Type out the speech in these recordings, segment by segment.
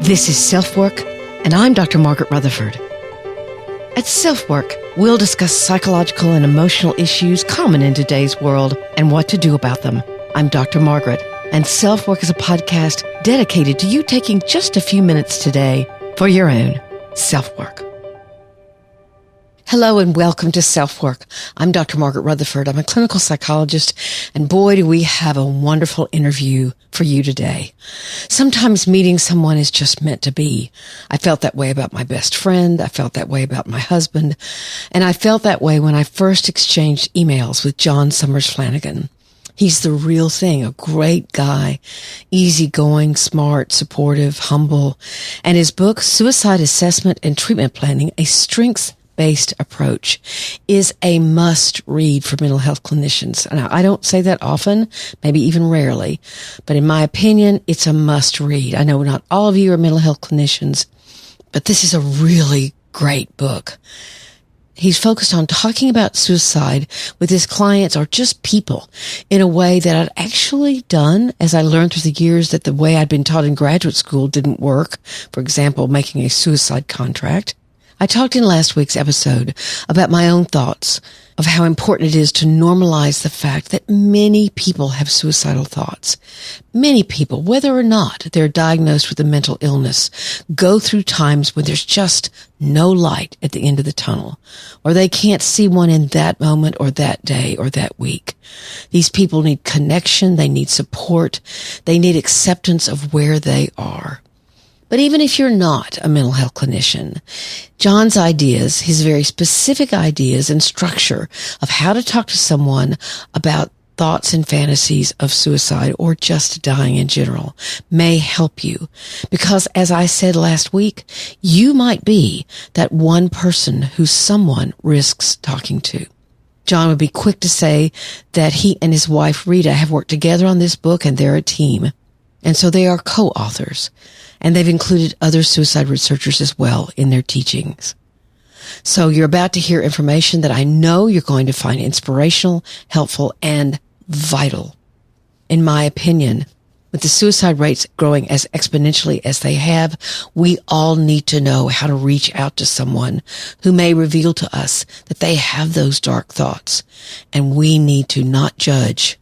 This is SelfWork, and I'm Dr. Margaret Rutherford. At SelfWork, we'll discuss psychological and emotional issues common in today's world and what to do about them. I'm Dr. Margaret, and SelfWork is a podcast dedicated to you taking just a few minutes today for your own self-work. Hello and welcome to SelfWork. I'm Dr. Margaret Rutherford. I'm a clinical psychologist, and boy, do we have a wonderful interview for you today. Sometimes meeting someone is just meant to be. I felt that way about my best friend. I felt that way about my husband. And I felt that way when I first exchanged emails with John Summers Flanagan. He's the real thing, a great guy, easygoing, smart, supportive, humble. And his book, Suicide Assessment and Treatment Planning, a Strengths-Based Approach, is a must read for mental health clinicians. And I don't say that often, maybe even rarely, but in my opinion, it's a must read. I know not all of you are mental health clinicians, but this is a really great book. He's focused on talking about suicide with his clients or just people in a way that I'd actually done as I learned through the years that the way I'd been taught in graduate school didn't work. For example, making a suicide contract. I talked in last week's episode about my own thoughts of how important it is to normalize the fact that many people have suicidal thoughts. Many people, whether or not they're diagnosed with a mental illness, go through times when there's just no light at the end of the tunnel, or they can't see one in that moment or that day or that week. These people need connection, they need support, they need acceptance of where they are. But even if you're not a mental health clinician, John's ideas, his very specific ideas and structure of how to talk to someone about thoughts and fantasies of suicide or just dying in general may help you. Because as I said last week, you might be that one person who someone risks talking to. John would be quick to say that he and his wife Rita have worked together on this book and they're a team. And so they are co-authors. And they've included other suicide researchers as well in their teachings. So you're about to hear information that I know you're going to find inspirational, helpful, and vital. In my opinion, with the suicide rates growing as exponentially as they have, we all need to know how to reach out to someone who may reveal to us that they have those dark thoughts. And we need to not judge,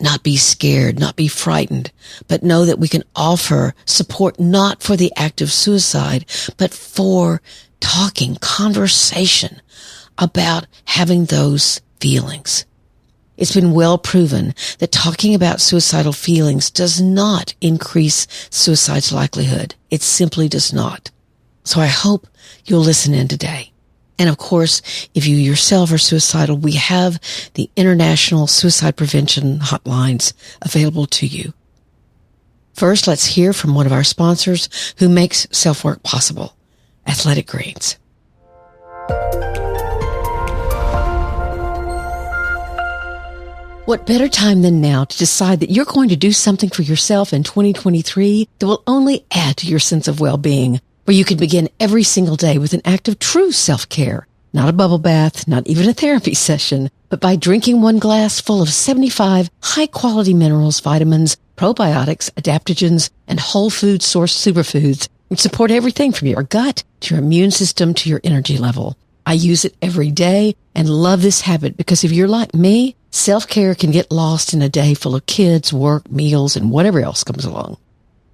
not be scared, not be frightened, but know that we can offer support not for the act of suicide, but for talking, conversation about having those feelings. It's been well proven that talking about suicidal feelings does not increase suicide's likelihood. It simply does not. So I hope you'll listen in today. And of course, if you yourself are suicidal, we have the international suicide prevention hotlines available to you. First, let's hear from one of our sponsors who makes SelfWork possible, Athletic Greens. What better time than now to decide that you're going to do something for yourself in 2023 that will only add to your sense of well-being, where you can begin every single day with an act of true self-care, not a bubble bath, not even a therapy session, but by drinking one glass full of 75 high-quality minerals, vitamins, probiotics, adaptogens, and whole food source superfoods, which support everything from your gut to your immune system to your energy level. I use it every day and love this habit because if you're like me, self-care can get lost in a day full of kids, work, meals, and whatever else comes along.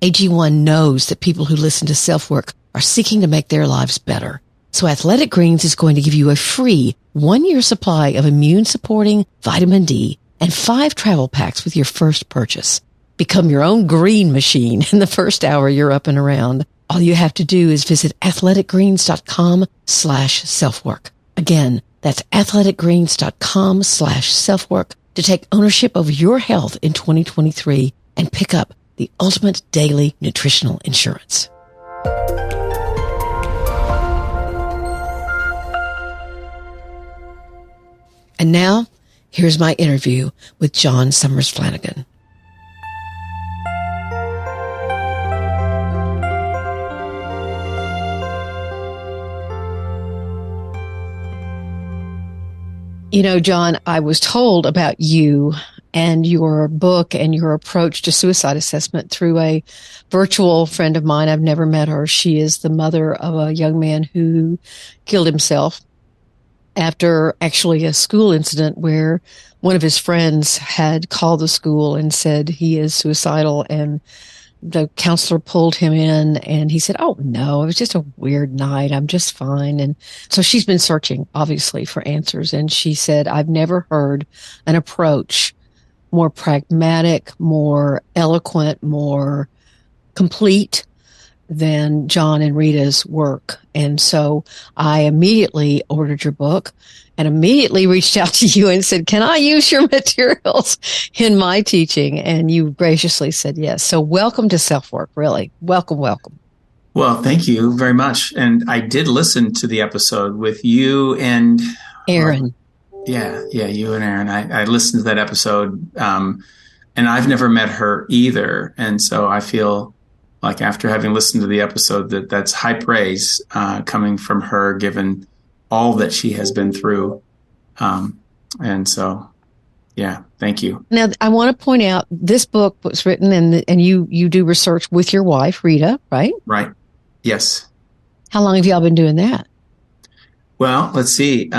AG1 knows that people who listen to SelfWork are seeking to make their lives better. So Athletic Greens is going to give you a free 1-year supply of immune-supporting vitamin D and 5 travel packs with your first purchase. Become your own green machine in the first hour you're up and around. All you have to do is visit athleticgreens.com/selfwork. Again, that's athleticgreens.com/selfwork to take ownership of your health in 2023 and pick up the ultimate daily nutritional insurance. And now, here's my interview with John Summers Flanagan. You know, John, I was told about you and your book and your approach to suicide assessment through a virtual friend of mine. I've never met her. She is the mother of a young man who killed himself after actually a school incident where one of his friends had called the school and said he is suicidal, and the counselor pulled him in and he said, "Oh no, it was just a weird night. I'm just fine." And so she's been searching obviously for answers. And she said, "I've never heard an approach more pragmatic, more eloquent, more complete than John and Rita's work." And so I immediately ordered your book and immediately reached out to you and said, "Can I use your materials in my teaching?" And you graciously said yes. So welcome to SelfWork, really. Welcome, welcome. Well, thank you very much. And I did listen to the episode with you and Aaron. Yeah, you and Aaron. I listened to that episode, and I've never met her either. And so I feel like after having listened to the episode that's high praise coming from her, given all that she has been through. And so, yeah, thank you. Now, I want to point out this book was written and you do research with your wife, Rita, right? Right. Yes. How long have y'all been doing that? Well, let's see.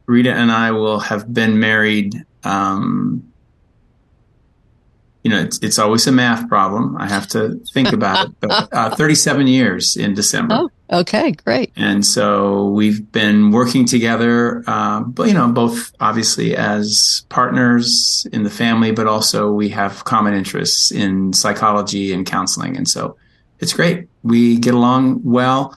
Rita and I will have been married. It's always a math problem. I have to think about it. But 37 years in December. Oh, okay, great. And so we've been working together, but both obviously as partners in the family, but also we have common interests in psychology and counseling. And so it's great. We get along well.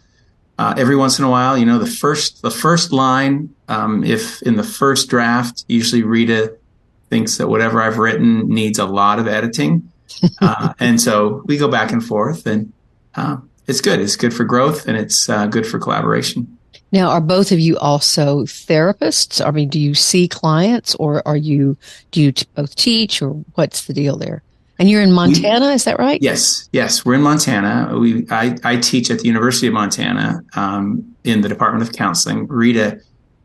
Every once in a while, the first line, if in the first draft, usually Rita thinks that whatever I've written needs a lot of editing. And so we go back and forth, and it's good. It's good for growth, and it's good for collaboration. Now, are both of you also therapists? I mean, do you see clients, or do you both teach, or what's the deal there? And you're in Montana, is that right? Yes, we're in Montana. I teach at the University of Montana in the Department of Counseling. Rita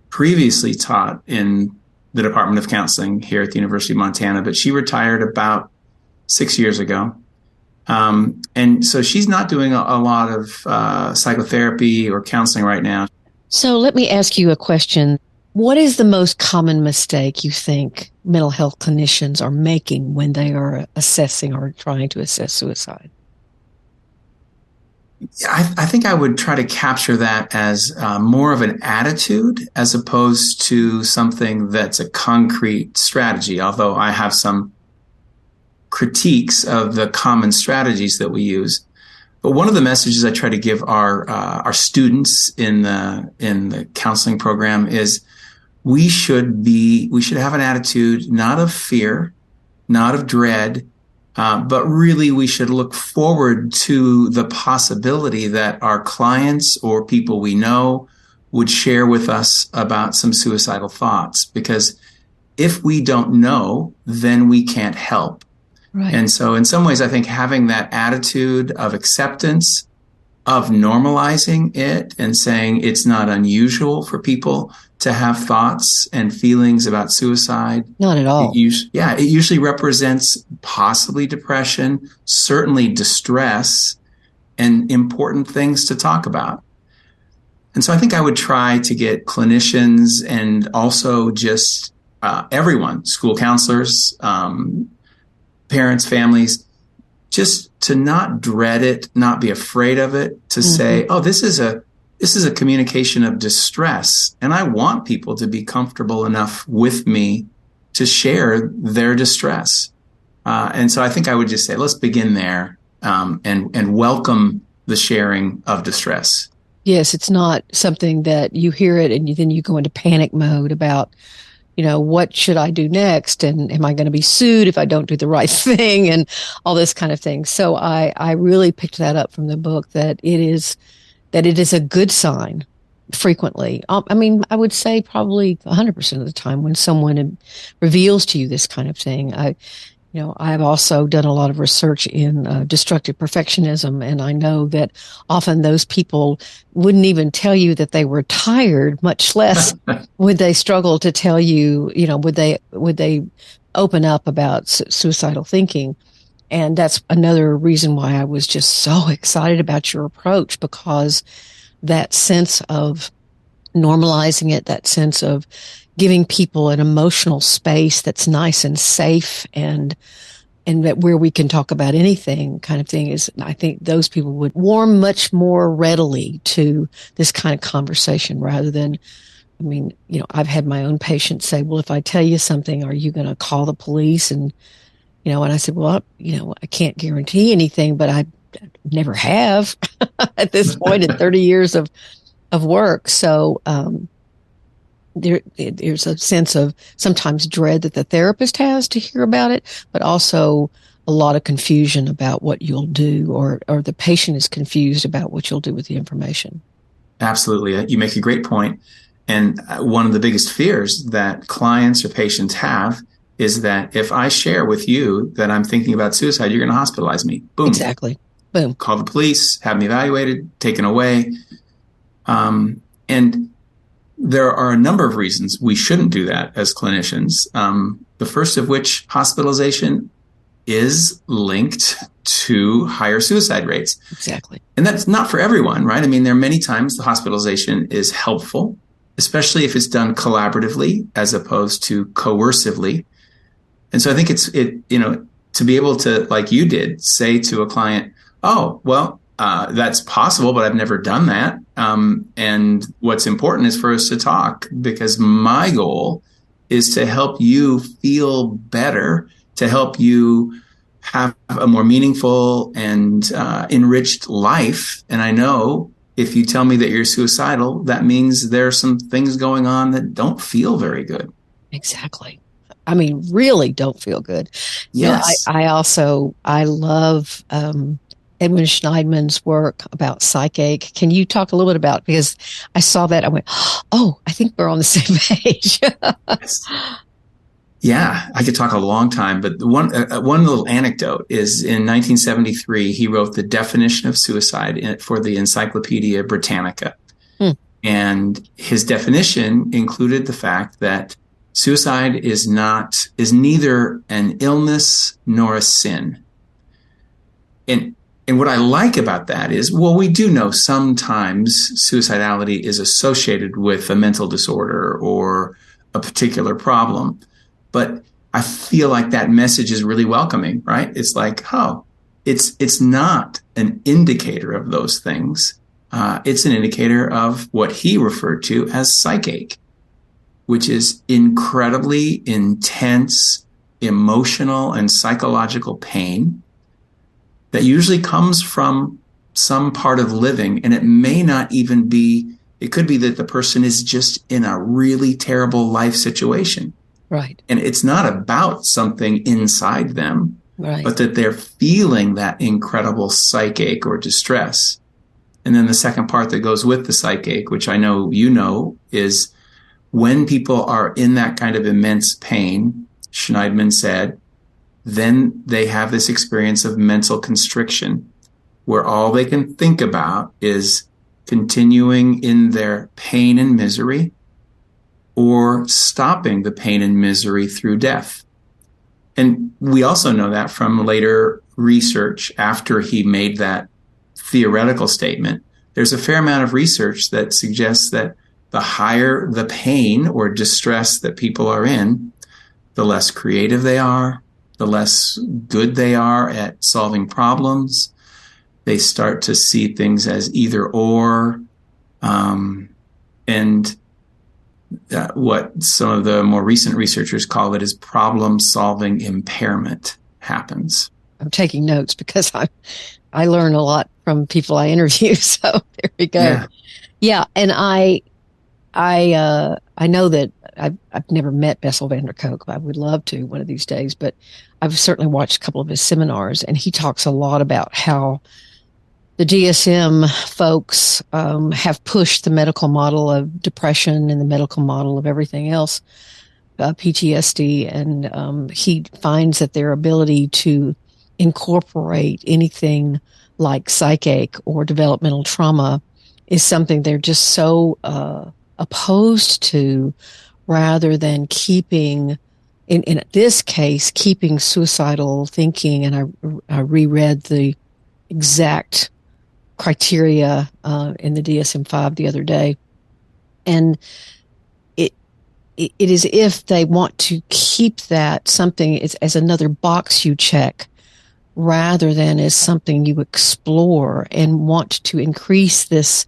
previously taught in the Department of Counseling here at the University of Montana, but she retired about 6 years ago. And so she's not doing a lot of psychotherapy or counseling right now. So let me ask you a question. What is the most common mistake you think mental health clinicians are making when they are assessing or trying to assess suicide? I think I would try to capture that as more of an attitude as opposed to something that's a concrete strategy, although I have some critiques of the common strategies that we use. But one of the messages I try to give our students in the counseling program is we should have an attitude not of fear, not of dread, but really we should look forward to the possibility that our clients or people we know would share with us about some suicidal thoughts. Because if we don't know, then we can't help. Right. And so in some ways, I think having that attitude of acceptance, of normalizing it and saying it's not unusual for people to have thoughts and feelings about suicide. Not at all. It usually represents possibly depression, certainly distress, and important things to talk about. And so I think I would try to get clinicians and also just everyone, school counselors, parents, families, just to not dread it, not be afraid of it, to say, oh, this is a communication of distress. And I want people to be comfortable enough with me to share their distress. And so I think I would just say, let's begin there and welcome the sharing of distress. Yes, it's not something that you hear it and then you go into panic mode about, what should I do next? And am I going to be sued if I don't do the right thing? And all this kind of thing. So I really picked that up from the book, that it is a good sign frequently. I would say probably 100% of the time when someone reveals to you this kind of thing. I've also done a lot of research in destructive perfectionism, and I know that often those people wouldn't even tell you that they were tired, much less would they struggle to tell you, would they open up about suicidal thinking. And that's another reason why I was just so excited about your approach, because that sense of normalizing it, that sense of giving people an emotional space that's nice and safe, and that where we can talk about anything kind of thing, is, I think those people would warm much more readily to this kind of conversation rather than, I mean, I've had my own patients say, well, if I tell you something, are you going to call the police? And, and I said, well, I can't guarantee anything, but I never have at this point in 30 years of work. So, there's a sense of sometimes dread that the therapist has to hear about it, but also a lot of confusion about what you'll do, or the patient is confused about what you'll do with the information. Absolutely. You make a great point. And one of the biggest fears that clients or patients have is that if I share with you that I'm thinking about suicide, you're going to hospitalize me. Boom. Exactly. Boom. Call the police, have me evaluated, taken away. And there are a number of reasons we shouldn't do that as clinicians. The first of which, hospitalization is linked to higher suicide rates. Exactly. And that's not for everyone, right? I mean, there are many times the hospitalization is helpful, especially if it's done collaboratively as opposed to coercively. And so I think to be able to, like you did, say to a client, oh, well, that's possible, but I've never done that. And what's important is for us to talk, because my goal is to help you feel better, to help you have a more meaningful and enriched life. And I know if you tell me that you're suicidal, that means there are some things going on that don't feel very good. Exactly. I mean, really don't feel good. Yes. I love Edwin Schneidman's work about psychache. Can you talk a little bit about, because I saw that, I went, oh, I think we're on the same page. Yes. Yeah, I could talk a long time, but one little anecdote is in 1973, he wrote the definition of suicide for the Encyclopedia Britannica. And his definition included the fact that suicide is neither an illness nor a sin. And what I like about that is, well, we do know sometimes suicidality is associated with a mental disorder or a particular problem. But I feel like that message is really welcoming, right? It's like, oh, it's not an indicator of those things. It's an indicator of what he referred to as psychache, which is incredibly intense emotional and psychological pain that usually comes from some part of living. And it may not even be, it could be that the person is just in a really terrible life situation. Right. And it's not about something inside them, right, but that they're feeling that incredible psychache or distress. And then the second part that goes with the psychache, which I know is when people are in that kind of immense pain, Schneidman said, then they have this experience of mental constriction, where all they can think about is continuing in their pain and misery, or stopping the pain and misery through death. And we also know that from later research after he made that theoretical statement. There's a fair amount of research that suggests that the higher the pain or distress that people are in, the less creative they are, the less good they are at solving problems. They start to see things as either or, and what some of the more recent researchers call it is problem-solving impairment happens. I'm taking notes because I learn a lot from people I interview. So there we go. Yeah, and I know that I've never met Bessel van der Kolk. I would love to one of these days, but I've certainly watched a couple of his seminars, and he talks a lot about how the DSM folks have pushed the medical model of depression and the medical model of everything else, PTSD, and he finds that their ability to incorporate anything like psychache or developmental trauma is something they're just so opposed to, rather than keeping in this case, keeping suicidal thinking, and I reread the exact criteria in the DSM-5 the other day, and it is if they want to keep that something as another box you check rather than as something you explore and want to increase this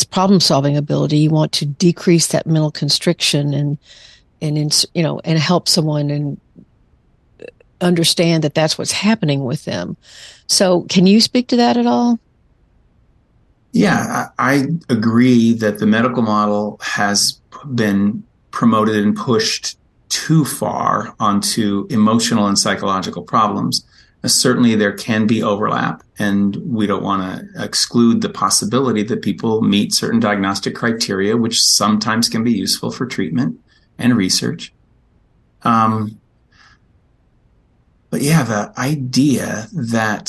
problem solving ability. You want to decrease that mental constriction and help someone and understand that that's what's happening with them. So can you speak to that at all? Yeah, I agree that the medical model has been promoted and pushed too far onto emotional and psychological problems. Certainly there can be overlap, and we don't want to exclude the possibility that people meet certain diagnostic criteria, which sometimes can be useful for treatment and research. But yeah, the idea that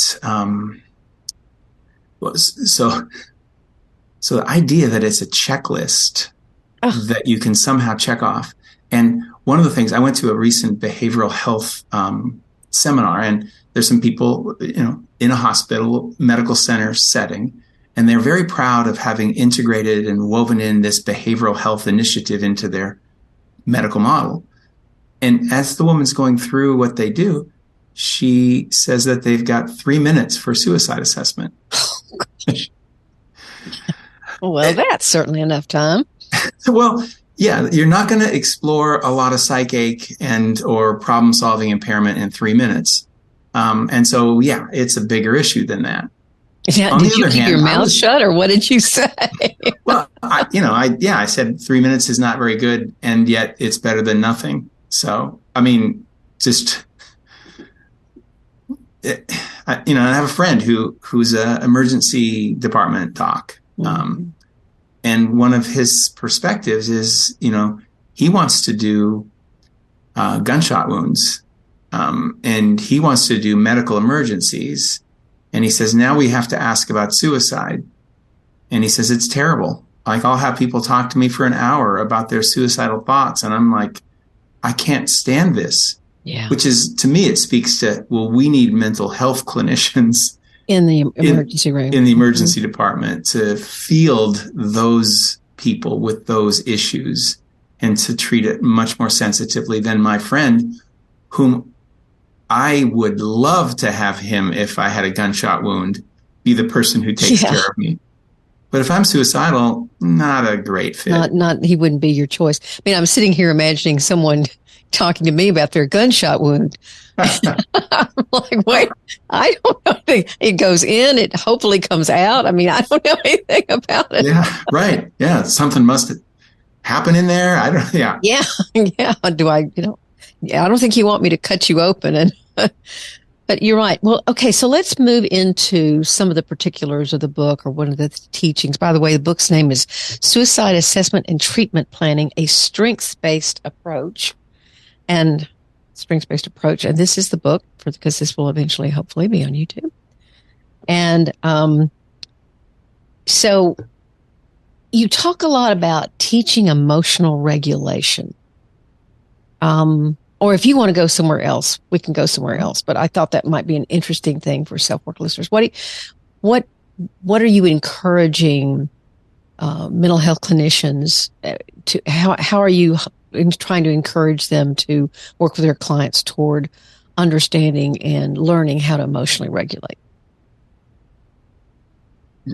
so the idea that it's a checklist that you can somehow check off. And one of the things, I went to a recent behavioral health seminar, and there's some people, in a hospital medical center setting, and they're very proud of having integrated and woven in this behavioral health initiative into their medical model. And as the woman's going through what they do, she says that they've got 3 minutes for suicide assessment. Well, that's certainly enough time. Well, yeah, you're not going to explore a lot of psychache or problem-solving impairment in 3 minutes. And so, yeah, it's a bigger issue than that. Yeah, did you keep your mouth shut, or what did you say? Well, I said 3 minutes is not very good, and yet it's better than nothing. So, I mean, I have a friend who's an emergency department doc. And one of his perspectives is, he wants to do gunshot wounds, and he wants to do medical emergencies. And he says, now we have to ask about suicide. And he says, it's terrible. Like, I'll have people talk to me for an hour about their suicidal thoughts. And I'm like, I can't stand this. Yeah. Which is, to me, it speaks to, well, we need mental health clinicians in the emergency room, in the emergency department, to field those people with those issues and to treat it much more sensitively than my friend, whom I would love to have him, if I had a gunshot wound, be the person who takes care of me. But if I'm suicidal, not a great fit. He wouldn't be your choice. I mean, I'm sitting here imagining someone talking to me about their gunshot wound. I'm like, wait, I don't know. It goes in, it hopefully comes out. I mean, I don't know anything about it. Yeah, right. Yeah, something must happen in there. I don't. Yeah. Yeah. Do I? I don't think you want me to cut you open, but you're right. Well, okay. So let's move into some of the particulars of the book, or one of the teachings. By the way, the book's name is Suicide Assessment and Treatment Planning: A Strengths-Based Approach. And strengths-based approach. And this is the book, because this will eventually, hopefully, be on YouTube. And so you talk a lot about teaching emotional regulation. Or if you want to go somewhere else, we can go somewhere else. But I thought that might be an interesting thing for SelfWork listeners. What are you encouraging mental health clinicians to? How are you trying to encourage them to work with their clients toward understanding and learning how to emotionally regulate?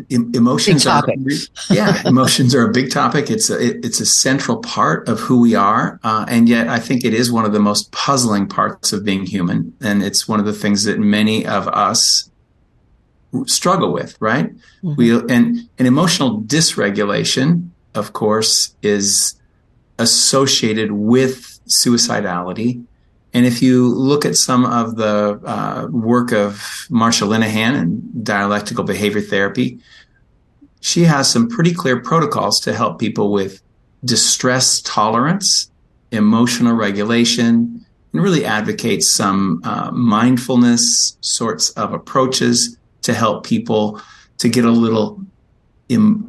Emotions are a big topic. It's a central part of who we are, and yet I think it is one of the most puzzling parts of being human, and it's one of the things that many of us struggle with. Right? Mm-hmm. And emotional dysregulation, of course, is associated with suicidality. And if you look at some of the work of Marsha Linehan in dialectical behavior therapy, she has some pretty clear protocols to help people with distress tolerance, emotional regulation, and really advocates some mindfulness sorts of approaches to help people to get a little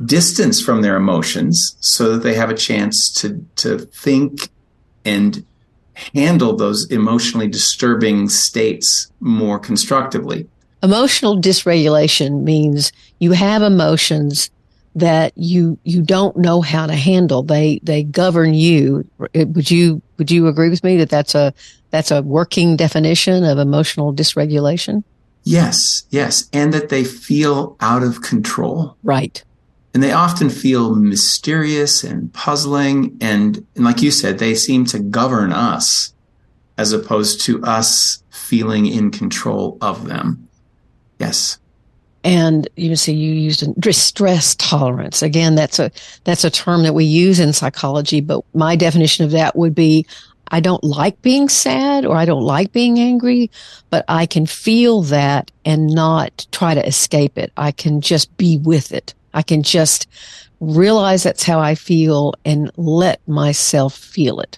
distance from their emotions so that they have a chance to think and handle those emotionally disturbing states more constructively. Emotional dysregulation means you have emotions that you don't know how to handle. They govern you. Would you agree with me that that's a working definition of emotional dysregulation? Yes, and that they feel out of control. Right. And they often feel mysterious and puzzling. And like you said, they seem to govern us as opposed to us feeling in control of them. Yes. And you see, you used distress tolerance. Again, that's a term that we use in psychology, but my definition of that would be, I don't like being sad or I don't like being angry, but I can feel that and not try to escape it. I can just be with it. I can just realize that's how I feel and let myself feel it.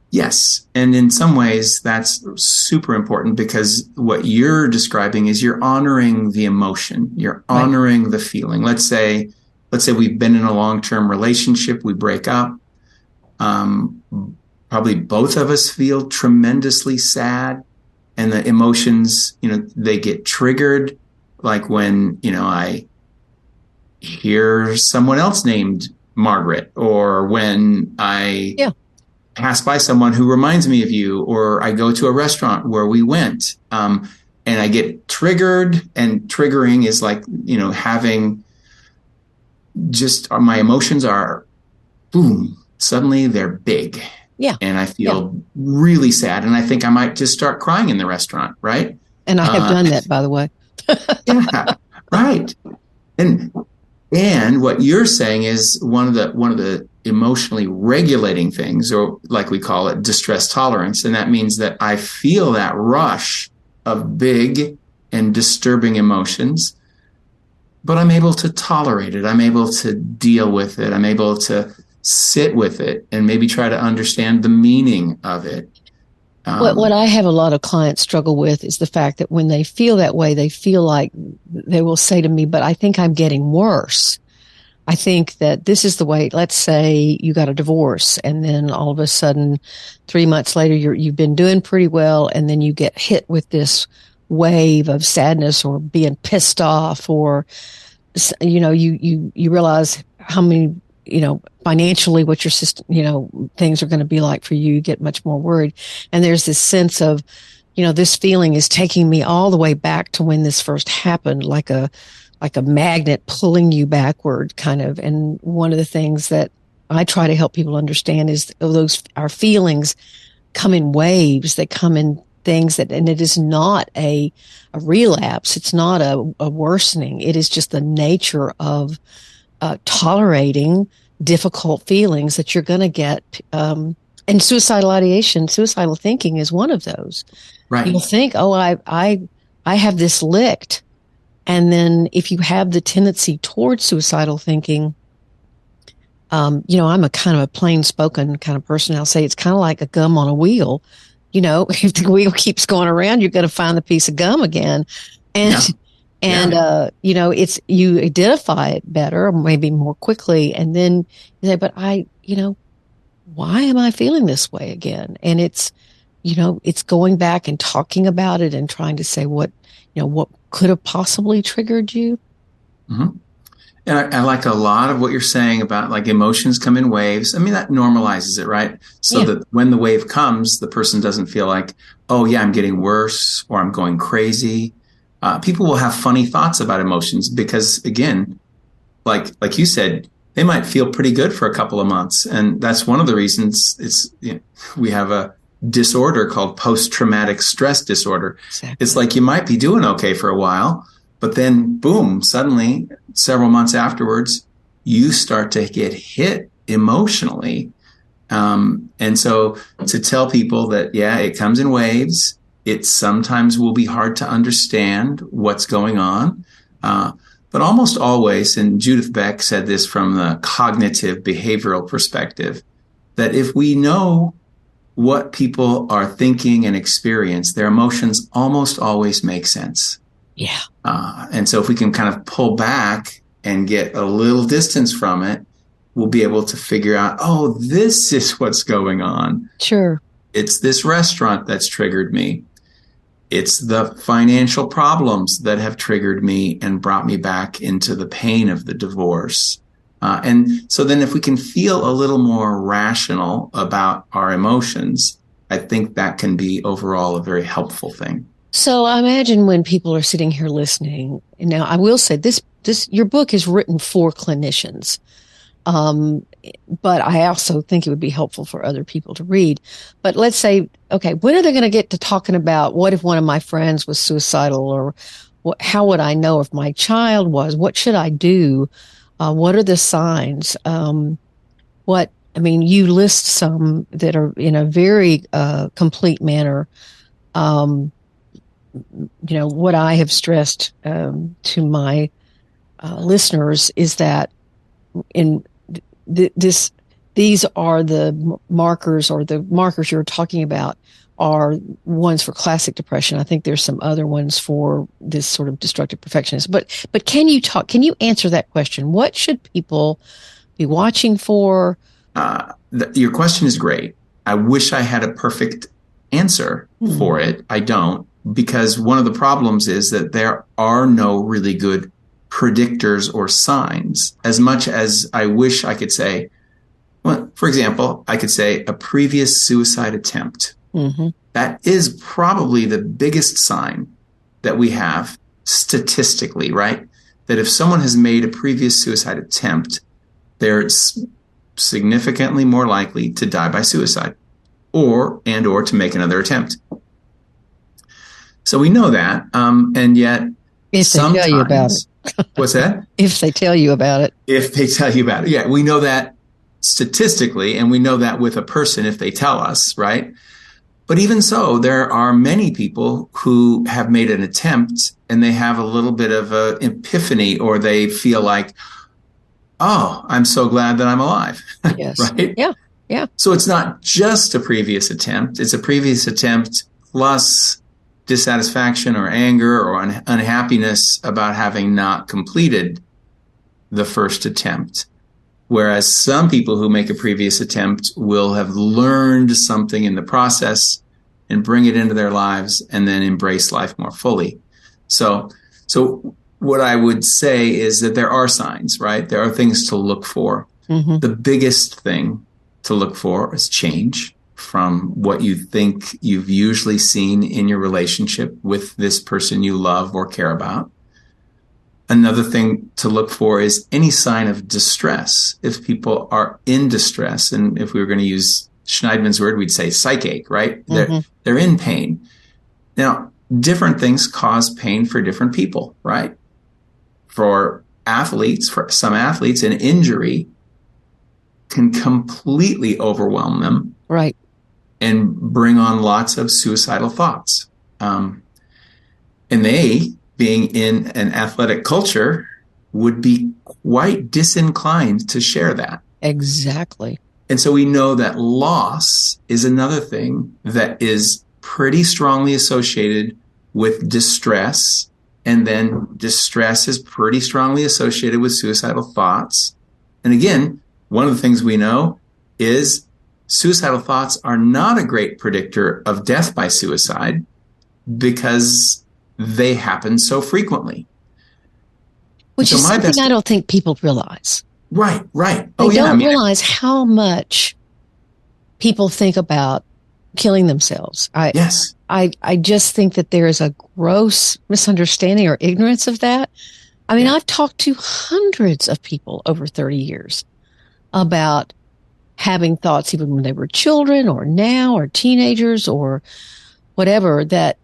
Yes. And in some ways, that's super important because what you're describing is you're honoring the emotion. You're honoring right. the feeling. Let's say we've been in a long-term relationship. We break up. Probably both of us feel tremendously sad, and the emotions, they get triggered. Like when, I hear someone else named Margaret, or when I pass by someone who reminds me of you, or I go to a restaurant where we went, and I get triggered. And triggering is like, having just my emotions are boom, suddenly they're big. Yeah. And I feel really sad. And I think I might just start crying in the restaurant. Right. And I have done that, by the way. Yeah. Right. And what you're saying is one of the emotionally regulating things, or like we call it, distress tolerance. And that means that I feel that rush of big and disturbing emotions, but I'm able to tolerate it. I'm able to deal with it. I'm able to sit with it and maybe try to understand the meaning of it. What I have a lot of clients struggle with is the fact that when they feel that way, they feel like they will say to me, but I think I'm getting worse. I think that this is the way. Let's say you got a divorce and then all of a sudden 3 months later, you've been doing pretty well. And then you get hit with this wave of sadness or being pissed off, or, you realize how many, financially what your system, things are going to be like for you. You get much more worried. And there's this sense of, this feeling is taking me all the way back to when this first happened, like a magnet pulling you backward kind of. And one of the things that I try to help people understand is our feelings come in waves. They come in things and it is not a relapse. It's not a worsening. It is just the nature of tolerating difficult feelings that you're going to get. And suicidal ideation, suicidal thinking is one of those. Right. You'll think, oh, I have this licked. And then if you have the tendency towards suicidal thinking, I'm a kind of a plain spoken kind of person. I'll say it's kind of like a gum on a wheel. If the wheel keeps going around, you're going to find the piece of gum again. And it's, you identify it better, or maybe more quickly. And then you say, but why am I feeling this way again? And it's going back and talking about it and trying to say what could have possibly triggered you. Mm-hmm. And I like a lot of what you're saying about like emotions come in waves. I mean, that normalizes it, right? So that when the wave comes, the person doesn't feel like, oh yeah, I'm getting worse or I'm going crazy. People will have funny thoughts about emotions because, again, like you said, they might feel pretty good for a couple of months. And that's one of the reasons we have a disorder called post-traumatic stress disorder. Exactly. It's like you might be doing okay for a while, but then boom, suddenly several months afterwards, you start to get hit emotionally. And so to tell people that, it comes in waves. It sometimes will be hard to understand what's going on. But almost always, and Judith Beck said this from the cognitive behavioral perspective, that if we know what people are thinking and experience, their emotions almost always make sense. Yeah. And so if we can kind of pull back and get a little distance from it, will be able to figure out, oh, this is what's going on. Sure. It's this restaurant that's triggered me. It's the financial problems that have triggered me and brought me back into the pain of the divorce. And so then if we can feel a little more rational about our emotions, I think that can be overall a very helpful thing. So I imagine when people are sitting here listening, now I will say this, your book is written for clinicians. But I also think it would be helpful for other people to read. But let's say, okay, when are they going to get to talking about what if one of my friends was suicidal, or how would I know if my child was? What should I do? What are the signs? You list some that are in a very complete manner. What I have stressed to my listeners is that these are the markers, or the markers you're talking about are ones for classic depression. I think there's some other ones for this sort of destructive perfectionist. But can you answer that question? What should people be watching for? Your question is great. I wish I had a perfect answer for it. I don't, because one of the problems is that there are no really good predictors or signs. As much as I wish I could say, well, for example, I could say a previous suicide attempt. Mm-hmm. That is probably the biggest sign that we have statistically, right? That if someone has made a previous suicide attempt, they're significantly more likely to die by suicide or to make another attempt. So we know that, and yet if they tell you about it. What's that? If they tell you about it. If they tell you about it. Yeah, we know that statistically, and we know that with a person if they tell us, right? But even so, there are many people who have made an attempt and they have a little bit of an epiphany, or they feel like, oh, I'm so glad that I'm alive. Yes. Right? Yeah. Yeah. So it's not just a previous attempt. It's a previous attempt plus dissatisfaction or anger or unhappiness about having not completed the first attempt. Whereas some people who make a previous attempt will have learned something in the process and bring it into their lives and then embrace life more fully. So what I would say is that there are signs, right? There are things to look for. Mm-hmm. The biggest thing to look for is change from what you think you've usually seen in your relationship with this person you love or care about. Another thing to look for is any sign of distress. If people are in distress, and if we were going to use Schneidman's word, we'd say psychache, right? Mm-hmm. They're in pain. Now, different things cause pain for different people, right? For some athletes, an injury can completely overwhelm them. Right. And bring on lots of suicidal thoughts. And they, being in an athletic culture, would be quite disinclined to share that. Exactly. And so we know that loss is another thing that is pretty strongly associated with distress. And then distress is pretty strongly associated with suicidal thoughts. And again, one of the things we know is suicidal thoughts are not a great predictor of death by suicide because they happen so frequently. Which is something I don't think people realize. Right. They don't realize how much people think about killing themselves. Yes. I just think that there is a gross misunderstanding or ignorance of that. I mean, I've talked to hundreds of people over 30 years about having thoughts even when they were children or now or teenagers or whatever, that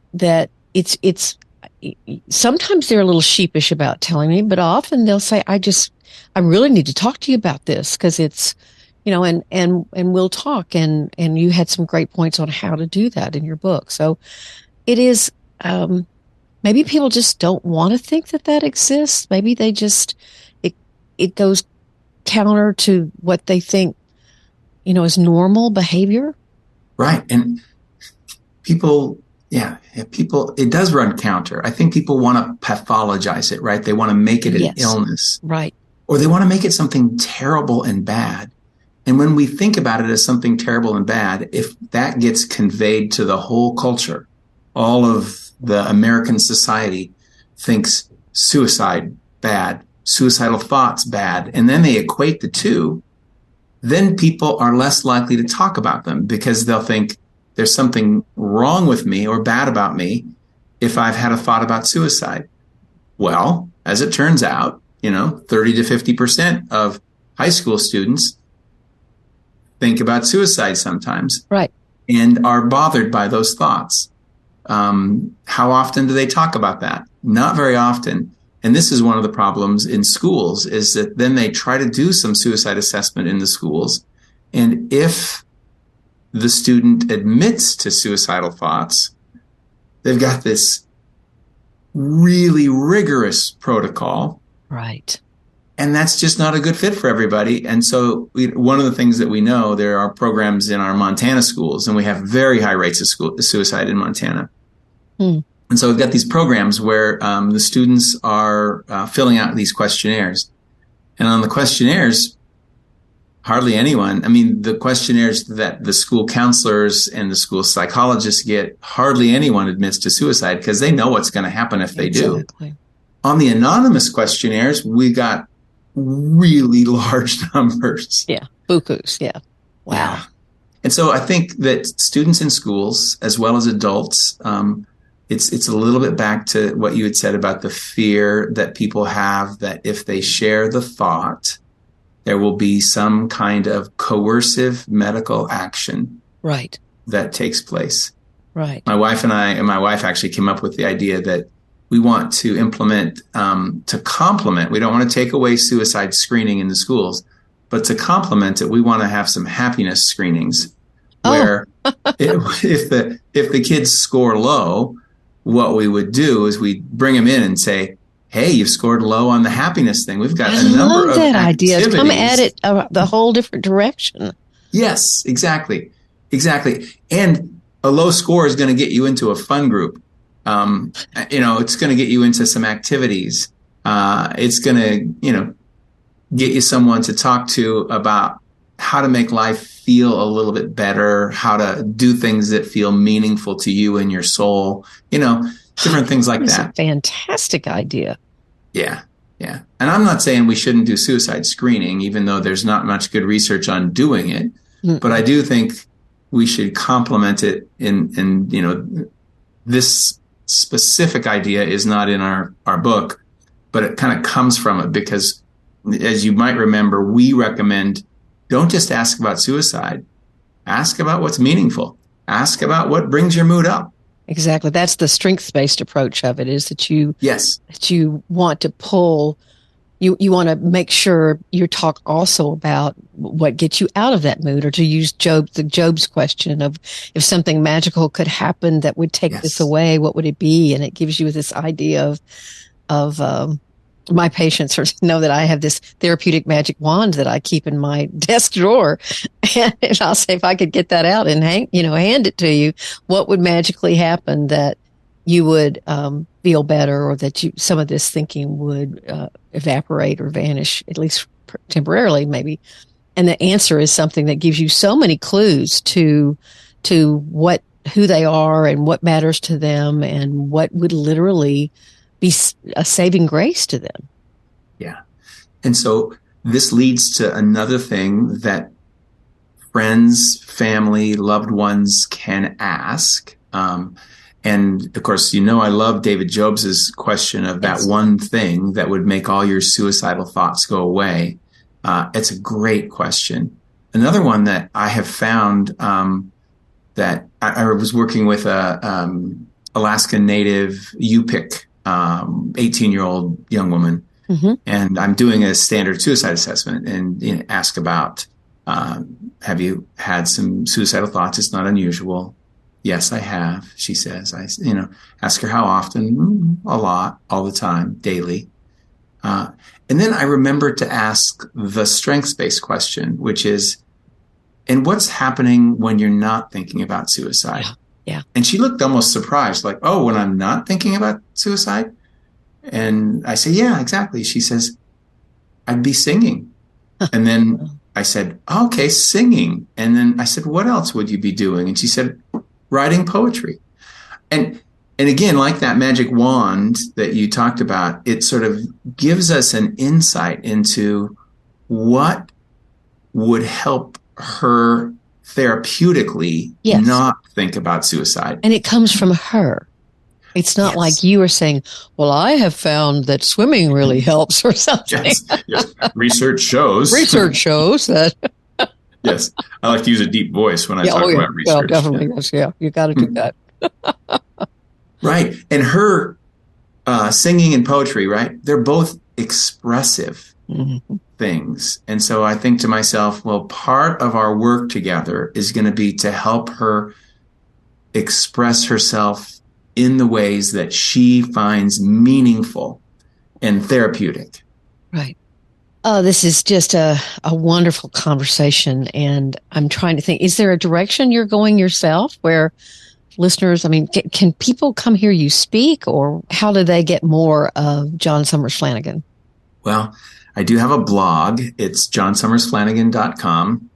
it's sometimes they're a little sheepish about telling me, but often they'll say, I really need to talk to you about this because it's, and we'll talk. And you had some great points on how to do that in your book. So it is, maybe people just don't want to think that exists. Maybe they just, it goes counter to what they think is normal behavior. Right. And people, it does run counter. I think people want to pathologize it, right? They want to make it an illness. Right. or they want to make it something terrible and bad. And when we think about it as something terrible and bad, if that gets conveyed to the whole culture, all of the American society thinks suicide bad, suicidal thoughts bad, and then they equate the two, then people are less likely to talk about them because they'll think there's something wrong with me or bad about me if I've had a thought about suicide. Well, as it turns out, 30 to 50% of high school students think about suicide sometimes. Right. And are bothered by those thoughts. How often do they talk about that? Not very often. And this is one of the problems in schools, is that then they try to do some suicide assessment in the schools. And if the student admits to suicidal thoughts, they've got this really rigorous protocol. Right. And that's just not a good fit for everybody. And so one of the things that we know, there are programs in our Montana schools, and we have very high rates of suicide in Montana. And so we've got these programs where the students are filling out these questionnaires. And on the questionnaires, hardly anyone, the questionnaires that the school counselors and the school psychologists get, hardly anyone admits to suicide because they know what's going to happen if they do. On the anonymous questionnaires, we got really large numbers. Yeah. Bukus. Yeah. Wow. Yeah. And so I think that students in schools, as well as adults, it's a little bit back to what you had said about the fear that people have that if they share the thought, there will be some kind of coercive medical action. Right. That takes place. Right. My wife actually came up with the idea that we want to implement to complement. We don't want to take away suicide screening in the schools, but to complement it, we want to have some happiness screenings where if the kids score low, what we would do is we bring them in and say, "Hey, you've scored low on the happiness thing. We've got a number of that activities." idea. Come at it the whole different direction. Yes, exactly. And a low score is going to get you into a fun group. It's going to get you into some activities. It's going to, get you someone to talk to about how to make life feel a little bit better, how to do things that feel meaningful to you and your soul, different things like that. That's a fantastic idea. Yeah. Yeah. And I'm not saying we shouldn't do suicide screening, even though there's not much good research on doing it. But I do think we should complement it in this specific idea is not in our book, but it kind of comes from it because, as you might remember, we recommend don't just ask about suicide. Ask about what's meaningful. Ask about what brings your mood up. Exactly. That's the strengths-based approach of it, is that you want to pull, you want to make sure you talk also about what gets you out of that mood, or to use Job's question of if something magical could happen that would take this away, what would it be? And it gives you this idea of my patients know that I have this therapeutic magic wand that I keep in my desk drawer. And I'll say, if I could get that out and hand it to you, what would magically happen that you would feel better, or that some of this thinking would evaporate or vanish, at least temporarily, maybe. And the answer is something that gives you so many clues to who they are and what matters to them and what would literally be a saving grace to them. Yeah. And so this leads to another thing that friends, family, loved ones can ask. And of course, I love David Jobs's question of that one thing that would make all your suicidal thoughts go away. It's a great question. Another one that I have found that I was working with a Alaskan Native Yupik 18-year-old young woman. And I'm doing a standard suicide assessment and ask about, have you had some suicidal thoughts? It's not unusual. Yes, I have, she says. I ask her how often. A lot, all the time, daily. And then I remember to ask the strengths-based question, which is, and what's happening when you're not thinking about suicide? Yeah. And she looked almost surprised, like, oh, when I'm not thinking about suicide? And I say, yeah, exactly. She says, I'd be singing. And then I said, okay, singing. And then I said, what else would you be doing? And she said, writing poetry. And again, like that magic wand that you talked about, it sort of gives us an insight into what would help her therapeutically not think about suicide. And it comes from her. It's not like you are saying, well, I have found that swimming really helps or something. Yes. Research shows. That. Yes. I like to use a deep voice when I talk about research. Well, definitely. Yes. Yeah. You got to do that. Right. And her singing and poetry, right? They're both expressive things. And so I think to myself, well, part of our work together is going to be to help her express herself in the ways that she finds meaningful and therapeutic. Right. Oh, this is just a wonderful conversation. And I'm trying to think, is there a direction you're going yourself where listeners, I mean, can people come hear you speak, or how do they get more of John Summers Flanagan? Well, I do have a blog. It's johnsummersflanagan.com,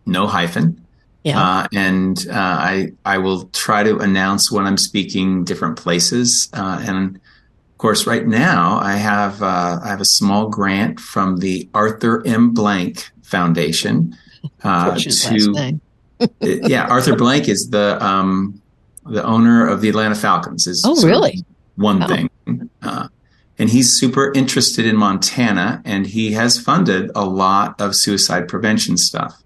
no hyphen. Yeah. And I will try to announce when I'm speaking different places. And of course, right now I have a small grant from the Arthur M. Blank Foundation to. Arthur Blank is the owner of the Atlanta Falcons. Really? One thing. And he's super interested in Montana, and he has funded a lot of suicide prevention stuff.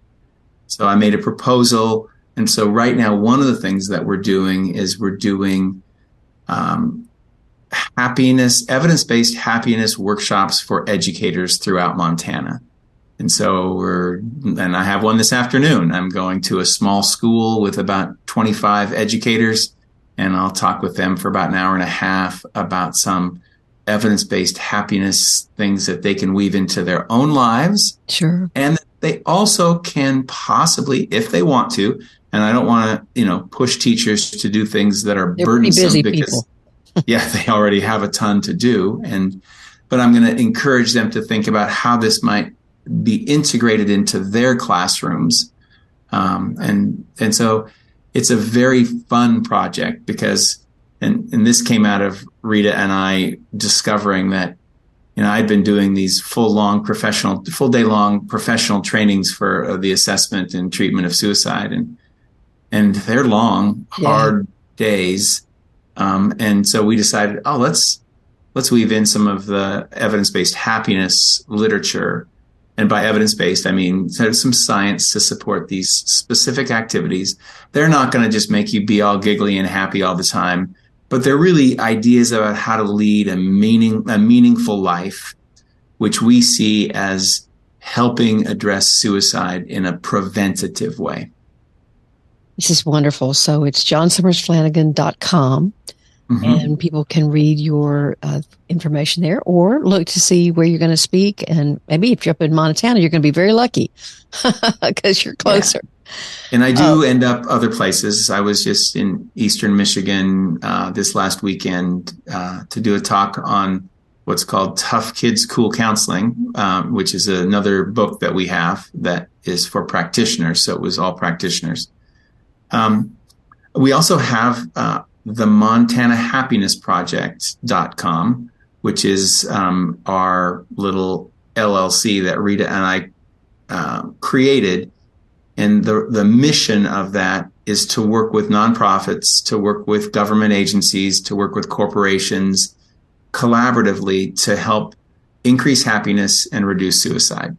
So I made a proposal. And so right now, one of the things that we're doing is evidence-based happiness workshops for educators throughout Montana. And so I have one this afternoon. I'm going to a small school with about 25 educators, and I'll talk with them for about an hour and a half about some evidence-based happiness things that they can weave into their own lives. Sure. And they also can possibly, if they want to, and I don't want to, push teachers to do things that are burdensome, busy because people. they already have a ton to do. But I'm going to encourage them to think about how this might be integrated into their classrooms. And so it's a very fun project because, and this came out of Rita and I discovering that, I'd been doing these full day long professional trainings for the assessment and treatment of suicide. And they're long, hard days. And so we decided, let's weave in some of the evidence-based happiness literature. And by evidence-based, I mean there's some science to support these specific activities. They're not going to just make you be all giggly and happy all the time, but they're really ideas about how to lead a meaningful life, which we see as helping address suicide in a preventative way. This is wonderful. So it's johnsummersflanagan.com. And people can read your information there, or look to see where you're going to speak. And maybe if you're up in Montana, you're going to be very lucky because you're closer. Yeah. And I do end up other places. I was just in Eastern Michigan this last weekend to do a talk on what's called Tough Kids, Cool Counseling, which is another book that we have that is for practitioners. So it was all practitioners. We also have the MontanaHappinessProject.com, which is our little LLC that Rita and I created. And the mission of that is to work with nonprofits, to work with government agencies, to work with corporations collaboratively to help increase happiness and reduce suicide.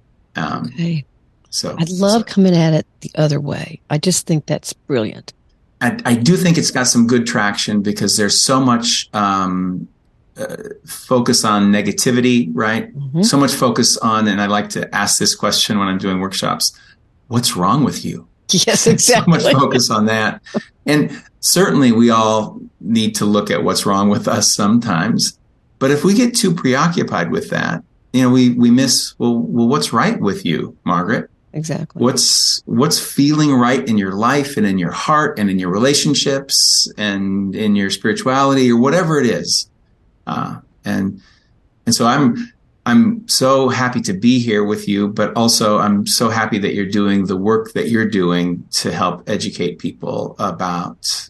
So I love coming at it the other way. I just think that's brilliant. I do think it's got some good traction because there's so much focus on negativity, right? So much focus on, and I like to ask this question when I'm doing workshops, what's wrong with you? Yes, exactly. So much focus on that. And certainly we all need to look at what's wrong with us sometimes. But if we get too preoccupied with that, we miss, well, what's right with you, Margaret? Exactly. What's feeling right in your life and in your heart and in your relationships and in your spirituality or whatever it is. And so I'm I'm so happy to be here with you, but also I'm so happy that you're doing the work that you're doing to help educate people about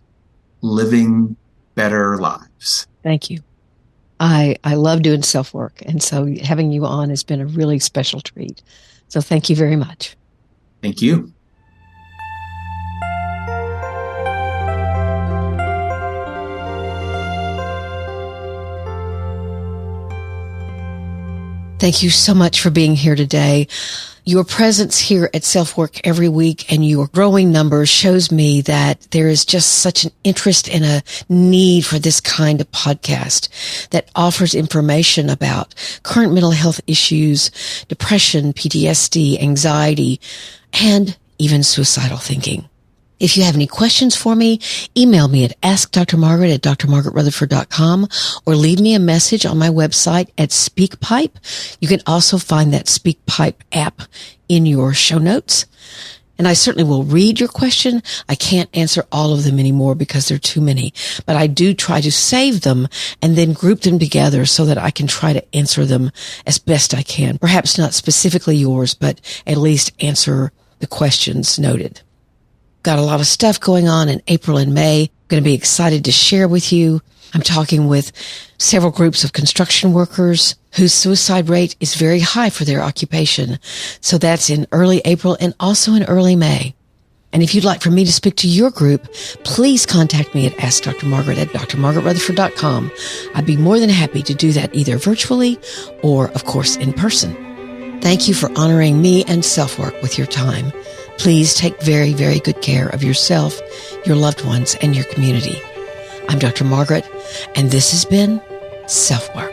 living better lives. Thank you. I love doing self-work. And so having you on has been a really special treat. So thank you very much. Thank you. Thank you so much for being here today. Your presence here at SelfWork every week and your growing numbers shows me that there is just such an interest and a need for this kind of podcast that offers information about current mental health issues, depression, PTSD, anxiety, and even suicidal thinking. If you have any questions for me, email me at askdrmargaret@drmargaretrutherford.com or leave me a message on my website at SpeakPipe. You can also find that SpeakPipe app in your show notes. And I certainly will read your question. I can't answer all of them anymore because there are too many, but I do try to save them and then group them together so that I can try to answer them as best I can. Perhaps not specifically yours, but at least answer the questions noted. Got a lot of stuff going on in April and May. Going to be excited to share with you. I'm talking with several groups of construction workers whose suicide rate is very high for their occupation. So that's in early April and also in early May. And if you'd like for me to speak to your group, please contact me at askdrmargaret@drmargaretrutherford.com. I'd be more than happy to do that either virtually or, of course, in person. Thank you for honoring me and SelfWork with your time. Please take very, very good care of yourself, your loved ones, and your community. I'm Dr. Margaret, and this has been SelfWork.